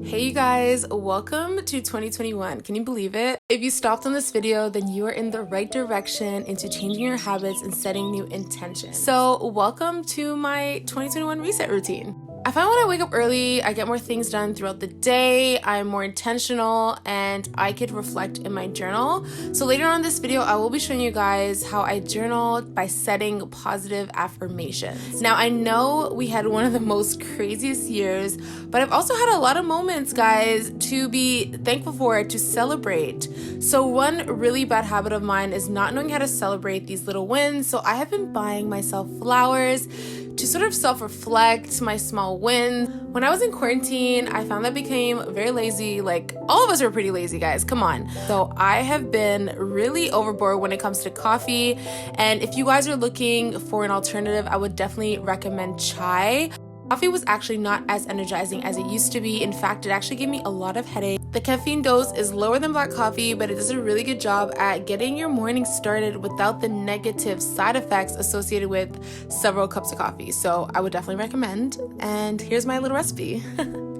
Hey you guys, welcome to 2021. Can you believe it? If you stopped on this video, then you are in the right direction into changing your habits and setting new intentions. So welcome to my 2021 reset routine. I find when I wake up early, I get more things done throughout the day, I'm more intentional, and I could reflect in my journal. So later on in this video, I will be showing you guys how I journal by setting positive affirmations. Now, I know we had one of the most craziest years, but I've also had a lot of moments, guys, to be thankful for, to celebrate. So one really bad habit of mine is not knowing how to celebrate these little wins. So I have been buying myself flowers to sort of self-reflect my small wins. When I was in quarantine, I found that I became very lazy. Like, all of us are pretty lazy, guys, come on. So I have been really overboard when it comes to coffee. And if you guys are looking for an alternative, I would definitely recommend chai. Coffee was actually not as energizing as it used to be. In fact, it actually gave me a lot of headache. The caffeine dose is lower than black coffee, but it does a really good job at getting your morning started without the negative side effects associated with several cups of coffee. So I would definitely recommend. And here's my little recipe.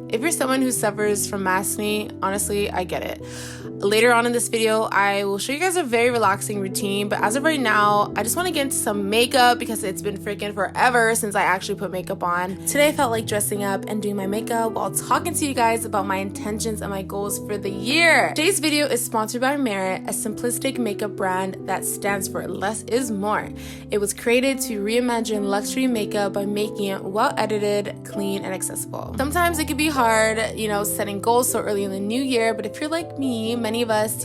If you're someone who suffers from acne, honestly, I get it. Later on in this video, I will show you guys a very relaxing routine, but as of right now, I just want to get into some makeup because it's been freaking forever since I actually put makeup on. Today, I felt like dressing up and doing my makeup while talking to you guys about my intentions and my goals for the year. Today's video is sponsored by Beret, a simplistic makeup brand that stands for less is more. It was created to reimagine luxury makeup by making it well-edited, clean, and accessible. Sometimes it can be hard, setting goals so early in the new year, but if you're like me, many of us,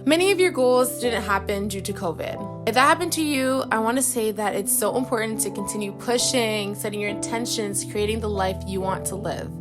many of your goals didn't happen due to COVID. If that happened to you, I want to say that it's so important to continue pushing, setting your intentions, creating the life you want to live.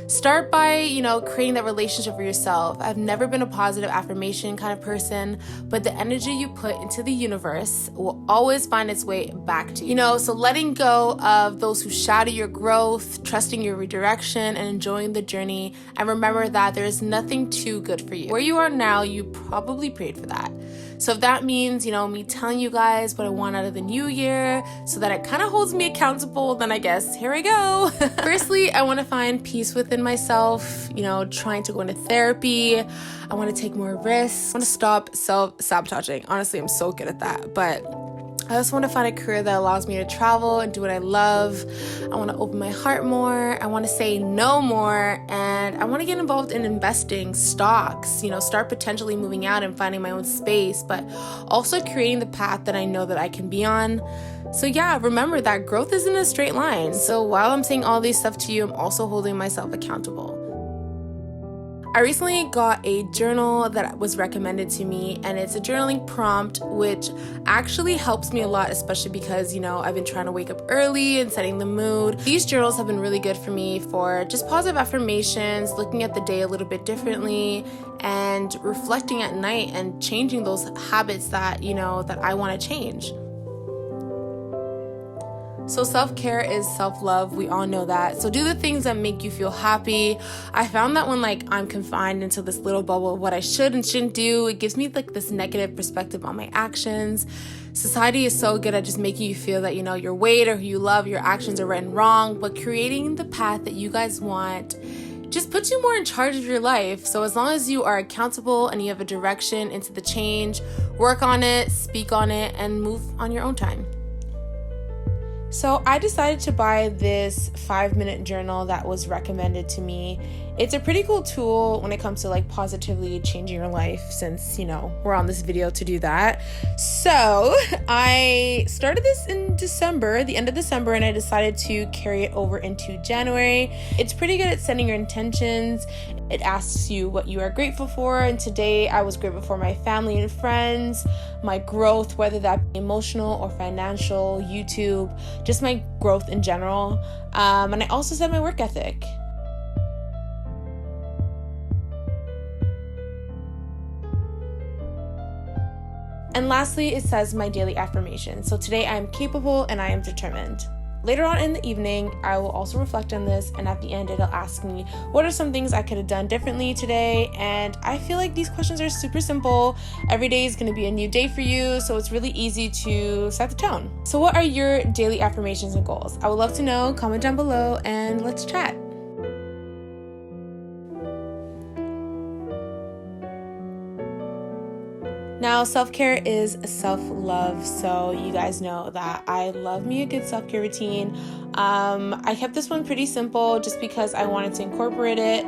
Start by, creating that relationship for yourself. I've never been a positive affirmation kind of person, but the energy you put into the universe will always find its way back to you. So letting go of those who shadow your growth, trusting your redirection, and enjoying the journey. And remember that there is nothing too good for you. Where you are now, you probably prayed for that. So if that means, me telling you guys what I want out of the new year so that it kind of holds me accountable, then I guess here I go. Firstly, I want to find peace within myself, trying to go into therapy. I want to take more risks. I want to stop self-sabotaging. Honestly, I'm so good at that. But I also want to find a career that allows me to travel and do what I love. I want to open my heart more. I want to say no more. And I want to get involved in investing, stocks, start potentially moving out and finding my own space, but also creating the path that I know that I can be on. So yeah, remember that growth isn't a straight line. So while I'm saying all these stuff to you, I'm also holding myself accountable. I recently got a journal that was recommended to me, and it's a journaling prompt, which actually helps me a lot, especially because, I've been trying to wake up early and setting the mood. These journals have been really good for me for just positive affirmations, looking at the day a little bit differently, and reflecting at night and changing those habits that, that I want to change. So self-care is self-love. We all know that. So do the things that make you feel happy. I found that when I'm confined into this little bubble of what I should and shouldn't do, it gives me this negative perspective on my actions. Society is so good at just making you feel that, your weight or who you love, your actions are right and wrong, but creating the path that you guys want just puts you more in charge of your life. So as long as you are accountable and you have a direction into the change, work on it, speak on it, and move on your own time. So I decided to buy this 5-minute journal that was recommended to me. It's a pretty cool tool when it comes to positively changing your life, since, we're on this video to do that. So I started this in December, the end of December, and I decided to carry it over into January. It's pretty good at setting your intentions. It asks you what you are grateful for. And today I was grateful for my family and friends, my growth, whether that be emotional or financial, YouTube, just my growth in general. And I also said my work ethic. And lastly, it says my daily affirmation. So today I am capable and I am determined. Later on in the evening, I will also reflect on this, and at the end it'll ask me what are some things I could have done differently today. And I feel like these questions are super simple. Every day is going to be a new day for you, so it's really easy to set the tone. So what are your daily affirmations and goals? I would love to know. Comment down below and let's chat. Now, self-care is self-love, so you guys know that I love me a good self-care routine. I kept this one pretty simple just because I wanted to incorporate it.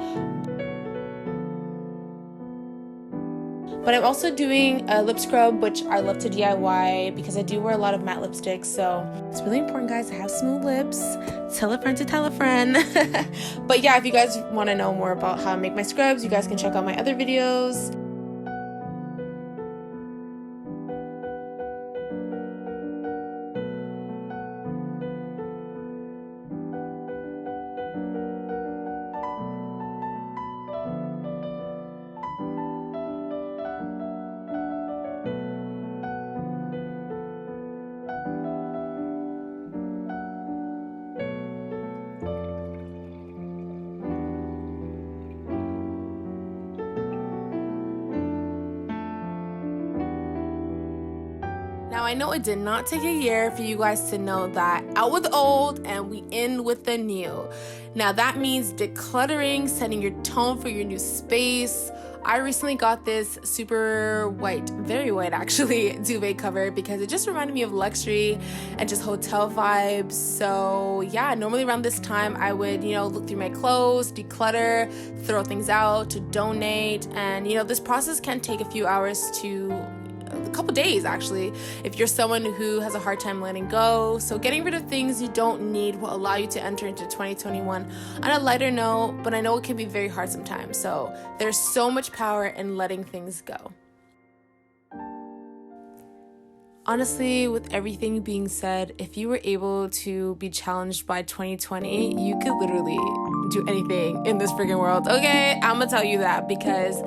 But I'm also doing a lip scrub, which I love to DIY because I do wear a lot of matte lipsticks. So it's really important, guys, to have smooth lips. Tell a friend to tell a friend. But yeah, if you guys want to know more about how I make my scrubs, you guys can check out my other videos. Now, I know it did not take a year for you guys to know that out with the old and we in with the new. Now, that means decluttering, setting your tone for your new space. I recently got this super white, very white actually, duvet cover because it just reminded me of luxury and just hotel vibes. So yeah, normally around this time I would, look through my clothes, declutter, throw things out, to donate. And this process can take a few hours to a couple days actually if you're someone who has a hard time letting go. So getting rid of things you don't need will allow you to enter into 2021 on a lighter note, but I know it can be very hard sometimes. So there's so much power in letting things go. Honestly, with everything being said, if you were able to be challenged by 2020, you could literally do anything in this freaking world. Okay, I'm gonna tell you that because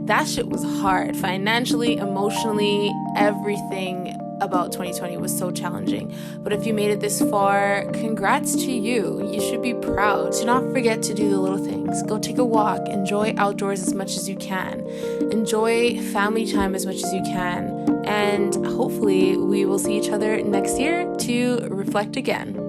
that shit was hard. Financially, emotionally, everything about 2020 was so challenging. But if you made it this far, congrats to you. You should be proud. Do not forget to do the little things. Go take a walk. Enjoy outdoors as much as you can. Enjoy family time as much as you can. And hopefully we will see each other next year to reflect again.